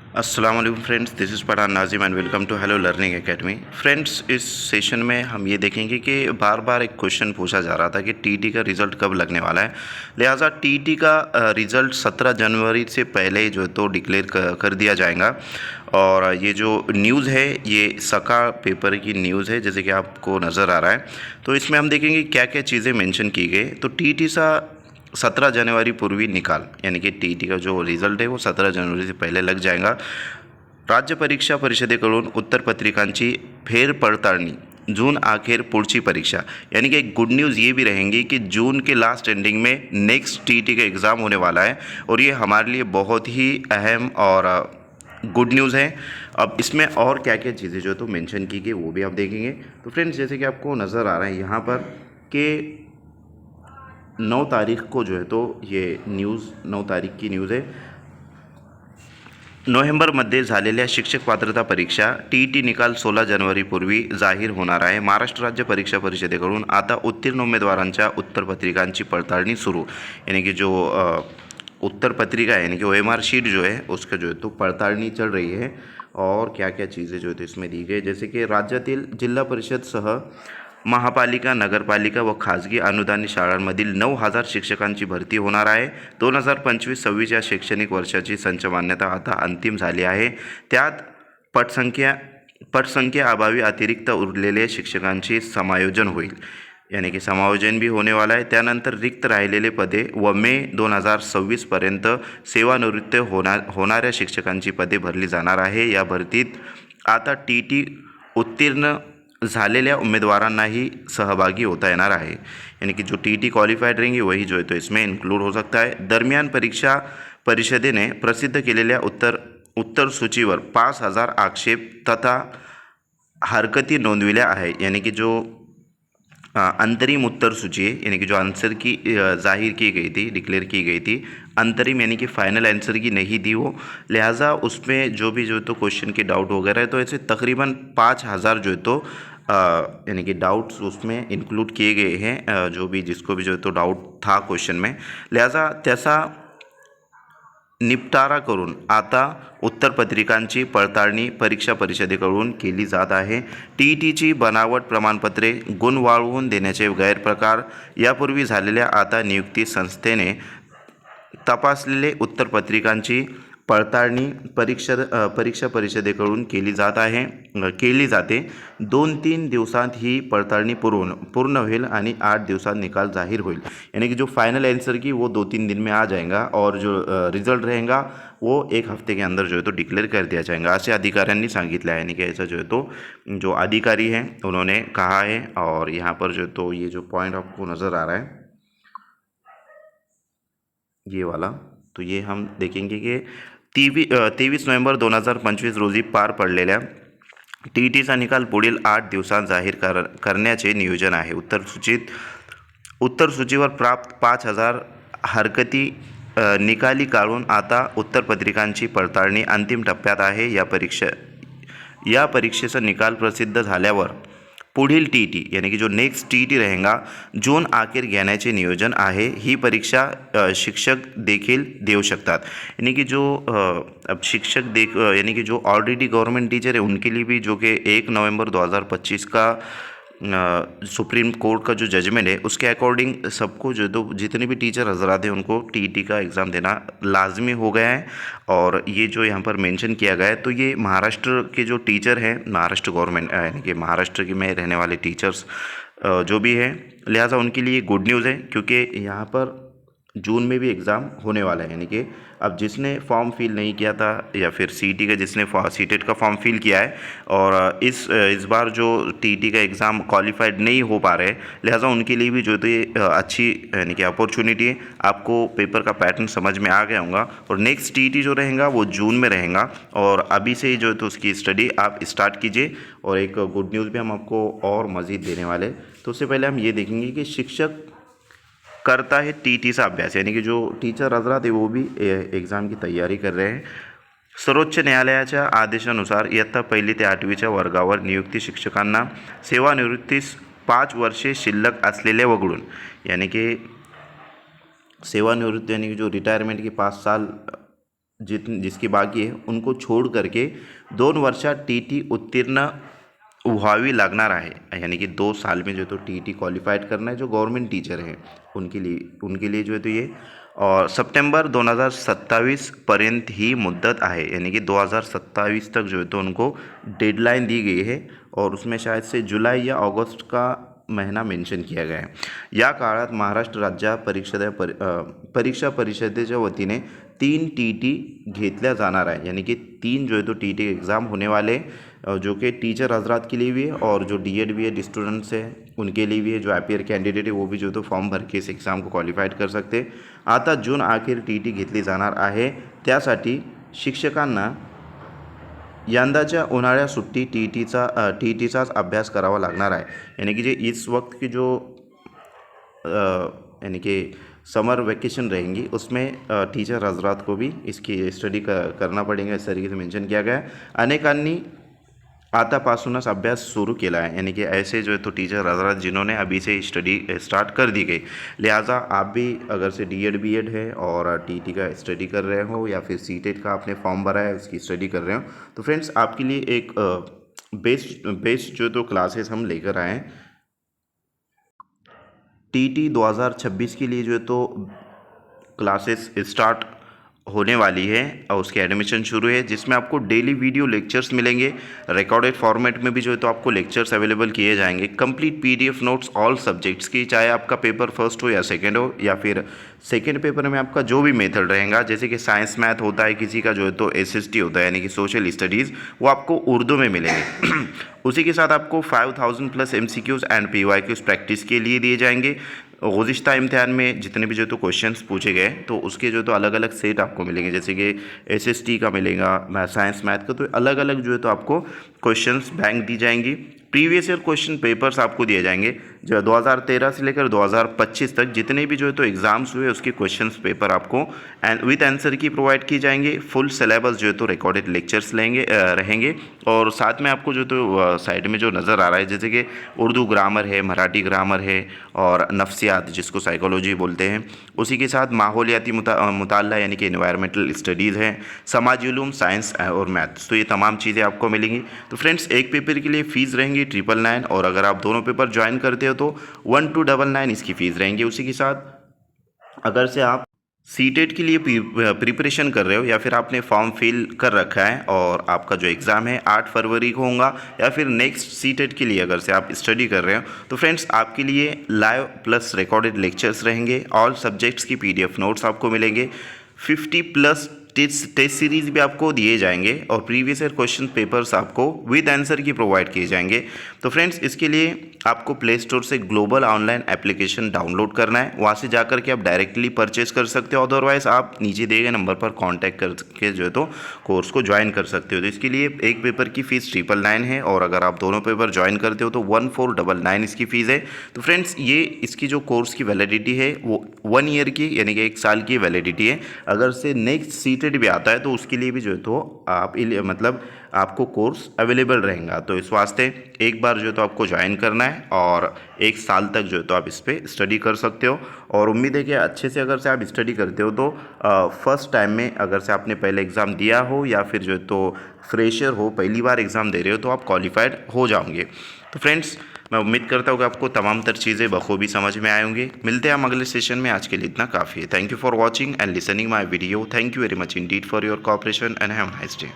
अस्सलाम वालेकुम friends, this is Pathan Nazim and welcome to hello learning academy. Friends, इस session में हम ये देखेंगे कि बार बार एक क्वेश्चन पूछा जा रहा था कि टीटी का रिज़ल्ट कब लगने वाला है। लिहाजा टीटी का रिज़ल्ट 17 जनवरी से पहले जो है तो डिक्लेयर कर दिया जाएगा। और ये जो न्यूज़ है ये सका पेपर की न्यूज़ है, जैसे कि आपको नज़र आ रहा है। तो इसमें हम देखेंगे क्या क्या चीज़ें मेंशन की गई। तो टीटी सा 17 जनवरी पूर्वी निकाल, यानी कि टीटी का जो रिझल्ट आहे वो 17 जनवरी से पहिले लग जाएगा। राज्य परीक्षा परिषदेकडून उत्तरपत्रिकांची फेरपडताळणी, जून आखिर पुढची परीक्षा। यानी कि एक गुड न्यूज़ ये भी रहेंगी कि जून के लास्ट एंडिंग में नेक्स्ट टीटी का एग्ज़ाम होने वाला है और ये हमारे लिए बहुत ही अहम और गुड न्यूज़ है। अब इसमें और क्या क्या चीज़ें जो तो मेंशन की गई वो भी आप देखेंगे। तो फ्रेंड्स, जैसे कि आपको नज़र आ रहा है यहाँ पर कि 9 तारीख को जो है तो ये न्यूज़ 9 तारीख की न्यूज़ है। नोव्हेंबरमध्ये झालेल्या शिक्षक पात्रता परीक्षा टी निकाल 16 जनवरीपूर्वी जाहीर होणार आहे। महाराष्ट्र राज्य परीक्षा परिषदेकडून आता उत्तीर्ण उमेदवारांच्या उत्तरपत्रिकांची पडताळणी सुरू, यानी कि जो उत्तर पत्रिका है यानी कि OMR शीट जो है उसका जो है तो पड़ताळणी चल रही है। और क्या क्या चीज़ें जो है तो इसमें दी गई, जैसे कि राज्यातील जिल्हा परिषद सह महापालिका, नगरपालिका व खाजगी अनुदानित शाळांमधील 9,000 शिक्षकांची भरती होणार आहे। 2025-26 या शैक्षणिक वर्षाची संच मान्यता आता अंतिम झाली आहे। त्यात पटसंख्या अभावी अतिरिक्त उरलेले शिक्षकांचे समायोजन होईल, यानी कि समायोजन भी होने वाला है। त्यानंतर रिक्त राहिलेले पदे व मे 2026पर्यंत सेवानिवृत्त होणाऱ्या शिक्षकांची पदे भरली जाणार आहे। या भरतीत आता टी उत्तीर्ण झालेल्या उम्मीदवारांनाही सहभागी होता येणार आहे, यानी कि जो टी क्वालिफाइड रहेंगे वही जो है तो इसमें इंक्लूड हो सकता है। दरमियान परीक्षा परिषदेने प्रसिद्ध केलेल्या उत्तर सूचीवर 5,000 आक्षेप तथा हरकती नोंदविल्या आहे, यानी कि जो अंतरिम उत्तर सूची है, यानी कि जो आंसर की जाहिर की गई थी, डिक्लेयर की गई थी, अंतरिम यानी कि फाइनल आंसर की नहीं दी वो। लिहाजा उसमें जो भी जो है तो क्वेश्चन के डाउट वगैरह है तो ऐसे तकरीबन 5,000 जो है तो यानी कि डाउट्स उसमें इंक्लूड किए गए हैं, जो भी जिसको भी जो है तो डाउट था क्वेश्चन में। लिहाजा त्याचा निपटारा करून आता उत्तरपत्रिकांची पडताळणी परीक्षा परिषदेकडून केली जात आहे। टीईटीची बनावट प्रमाणपत्रे, गुण वाढवून देण्याचे गैरप्रकार यापूर्वी झालेल्या आता नियुक्ती संस्थेने तपासलेले उत्तरपत्रिकांची पडताळणी परीक्षा परिषदेकडून केली जाते। 2-3 दिवसांत ही पडताळणी पूर्ण होईल आणि 8 दिवसात निकाल जाहिर होईल, यानी कि जो फाइनल आंसर की वो 2-3 दिन में आ जाएगा और जो रिजल्ट रहेगा वो 1 हफ्ते के अंदर जो है तो डिक्लेयर कर दिया जाएगा, असे अधिकाऱ्यांनी सांगितलं आहे। यानी कि ऐसा जो है तो जो अधिकारी हैं उन्होंने कहा है। और यहाँ पर जो तो ये जो पॉइंट आपको नज़र आ रहा है ये वाला, तो ये हम देखेंगे कि 23 नोव्हेंबर 2025 रोजी पार पडलेल्या टीईटीचा निकाल पुढील 8 दिवसांत जाहीर करण्याचे नियोजन आहे। उत्तर सूचीवर प्राप्त 5,000 हरकती निकाली काढून आता उत्तरपत्रिकांची पडताळणी अंतिम टप्प्यात आहे। या परीक्षेचा निकाल प्रसिद्ध झाल्यावर पुढील टीटी यानी कि जो नेक्स्ट टीटी रहेगा जून आखिर घेण्याचे नियोजन आहे। ही परीक्षा शिक्षक देखील देऊ शकतात, यानी कि जो अब शिक्षक यानी कि जो ऑलरेडी गवर्नमेंट टीचर है उनके लिए भी, जो कि 1 नवंबर 2025 का सुप्रीम कोर्ट का जो जजमेंट है उसके अकॉर्डिंग सबको जो तो जितने भी टीचर हजरात हैं उनको टीईटी का एग्ज़ाम देना लाजमी हो गया है। और ये जो यहाँ पर मेंशन किया गया है तो ये महाराष्ट्र के जो टीचर हैं, महाराष्ट्र गवर्नमेंट यानी कि महाराष्ट्र के में रहने वाले टीचर्स जो भी हैं, लिहाजा उनके लिए गुड न्यूज़ है, क्योंकि यहाँ पर जून में भी एग्ज़ाम होने वाला है। यानी कि अब जिसने फॉर्म फिल नहीं किया था या फिर सीटी का जिसने सीटेट का फॉर्म फिल किया है और इस बार जो टीटी का एग्ज़ाम क्वालिफाइड नहीं हो पा रहे, लिहाजा उनके लिए भी जो तो ये अच्छी यानी कि अपॉर्चुनिटी है। आपको पेपर का पैटर्न समझ में आ गया होगा और नेक्स्ट टीटी जो रहेगा वो जून में रहेगा और अभी से ही जो है तो उसकी स्टडी आप स्टार्ट कीजिए। और एक गुड न्यूज़ भी हम आपको और मज़ीद देने वाले। तो उससे पहले हम ये देखेंगे कि शिक्षक करता है टीटीचा अभ्यास, यानी कि जो टीचर हजरात है वो भी एग्ज़ाम की तैयारी कर रहे हैं। सर्वोच्च न्यायालयाच्या आदेशानुसार इयत्ता 1ली ते 8वीच्या वर्गावर नियुक्ती शिक्षकांना सेवानिवृत्तीस 5 वर्षे शिल्लक असलेले वगळून, यानी कि सेवानिवृत्ति यानी कि जो रिटायरमेंट की 5 साल जिसकी बाकी आहे उनको छोड करके 2 वर्षात टी टी उत्तीर्ण व्हावी लागणार आहे, यानी कि 2 साल में जो तो टी टी क्वालिफाइड करना है जो गवर्नमेंट टीचर हैं उनके लिए जो है तो ये, और सितंबर 2027 पर्यंत ही मुद्दत आहे, यानी कि 2027 तक जो है तो उनको डेडलाइन दी गई है और उसमें शायद से जुलाई या अगस्त का महीना मेन्शन किया गया आहे. या काळात महाराष्ट्र राज्य परीक्षा परिषदेच्या वतीने 3 टी टी घेतल्या जाणार आहे, यानी कि 3 जो है तो टी टी एग्ज़ाम होने वाले जो कि टीचर हजरात के लिए भी है और जो D Ed B Ed students हैं उनके लिए भी है. जो IPR कैंडिडेट है वो भी जो तो फॉर्म भर के इस एग्ज़ाम को क्वालिफाईड कर सकते. आता जून अखेर टी टी घेतली जाणार आहे. त्यासाठी शिक्षकांना यंदाच्या उन्हाळ्या सुट्टी टी टीचाच अभ्यास करावा लागणार आहे, यानी कि इस वक्त की जो यानी कि समर वैकेशन रहेंगी उसमें टीचर हजरात को भी इसकी स्टडी करना पड़ेगा, इस तरीके से मेंशन किया गया है. अनेकांनी आतापासूनच अभ्यास शुरू केला है, यानी कि ऐसे जो है तो टीचर हजरात जिन्होंने अभी से स्टडी स्टार्ट कर दी गई. लिहाजा आप भी अगर से डी एड बी एड है और टी टी का स्टडी कर रहे हो या फिर सी टेट का आपने फॉर्म भरा है उसकी स्टडी कर रहे हो, तो फ्रेंड्स आपके लिए एक बेस्ट जो तो क्लासेस हम लेकर आए हैं. टी टी 2026 के लिए जो है तो क्लासेस स्टार्ट होने वाली है और उसके एडमिशन शुरू है, जिसमें आपको डेली वीडियो लेक्चर्स मिलेंगे. रिकॉर्डेड फॉर्मेट में भी जो है तो आपको लेक्चर्स अवेलेबल किए जाएंगे. Complete PDF notes all subjects की, चाहे आपका पेपर फर्स्ट हो या सेकंड हो, या फिर सेकंड पेपर में आपका जो भी मेथड रहेगा, जैसे कि साइंस मैथ होता है, किसी का जो है तो SST होता है यानी कि सोशल स्टडीज़, वो आपको उर्दू में मिलेंगे. उसी के साथ आपको 5000+ MCQs एंड PYQs प्रैक्टिस के लिए दिए जाएंगे. गुज़िश्ता इम्तिहान में जितने भी जो तो क्वेश्चंस पूछे गए तो उसके जो तो अलग अलग सेट आपको मिलेंगे, जैसे कि SST का मिलेगा, साइंस मैथ का, तो अलग अलग जो है तो आपको क्वेश्चंस बैंक दी जाएंगी. प्रीवियस ईयर क्वेश्चन पेपर्स आपको दिए जाएंगे जो 2013 से लेकर 2025 तक जितने भी जो है तो एग्ज़ाम्स हुए उसके क्वेश्चंस पेपर आपको विथ आंसर की प्रोवाइड की जाएंगे. फुल सिलेबस जो है तो रिकॉर्डेड लेक्चर्स रहेंगे और साथ में आपको जो तो साइड में जो नज़र आ रहा है, जैसे कि उर्दू ग्रामर है, मराठी ग्रामर है और नफ्सियात जिसको साइकोलॉजी बोलते हैं. उसी के साथ माहौलियाती मुताल्ला यानी कि एनवायरमेंटल स्टडीज़ हैं, समाजी उलूम, साइंस और मैथ्स, तो ये तमाम चीज़ें आपको मिलेंगी. तो फ्रेंड्स एक पेपर के लिए फ़ीस रहेंगी 999 और अगर आप दोनों पेपर ज्वाइन करते हो तो 1299 इसकी फ़ीस रहेंगी. उसी के साथ अगर से आप सी टेट के लिए प्रिपरेशन कर रहे हो या फिर आपने फॉर्म फिल कर रखा है और आपका जो एग्ज़ाम है 8 फरवरी को होगा, या फिर नेक्स्ट सी टेट के लिए अगर से आप स्टडी कर रहे हो, तो फ्रेंड्स आपके लिए लाइव प्लस रिकॉर्डेड लेक्चर्स रहेंगे. ऑल सब्जेक्ट्स की PDF नोट्स आपको मिलेंगे. 50+ टेस्ट सीरीज़ भी आपको दिए जाएंगे और प्रीवियस ईयर क्वेश्चन पेपर्स आपको विद आंसर की प्रोवाइड किए जाएंगे. तो फ्रेंड्स इसके लिए आपको प्ले स्टोर से ग्लोबल ऑनलाइन एप्लीकेशन डाउनलोड करना है, वहाँ से जाकर के आप डायरेक्टली परचेज कर सकते हो. अदरवाइज़ आप नीचे दिए गए नंबर पर कांटेक्ट करके जो है तो कोर्स को ज्वाइन कर सकते हो. तो इसके लिए एक पेपर की फ़ीस 999 है और अगर आप दोनों पेपर ज्वाइन करते हो तो 1499 इसकी फ़ीस है. तो फ्रेंड्स ये इसकी जो कोर्स की वैलिडिटी है वो 1 ईयर की यानी कि 1 साल की वैलिडिटी है. अगर से नेक्स्ट सीटेड भी आता है तो उसके लिए भी जो है तो आप मतलब आपको कोर्स अवेलेबल रहेगा. तो इस वास्ते एक बार जो है तो आपको ज्वाइन करना है और 1 साल तक जो है तो आप इस पर स्टडी कर सकते हो. और उम्मीद है कि अच्छे से अगर से आप स्टडी करते हो तो फर्स्ट टाइम में अगर से आपने पहले एग्ज़ाम दिया हो या फिर जो है तो फ्रेशर हो, पहली बार एग्ज़ाम दे रहे हो, तो आप क्वालिफाइड हो जाओगे. तो फ्रेंड्स मैं उम्मीद करता हूँ कि आपको तमाम तर चीज़ें बखूबी समझ में आए होंगे. मिलते हैं हम अगले सेशन में. आज के लिए इतना काफ़ी है. Thank you for watching and listening my video. Thank you very much Indeed for your cooperation and have a nice day.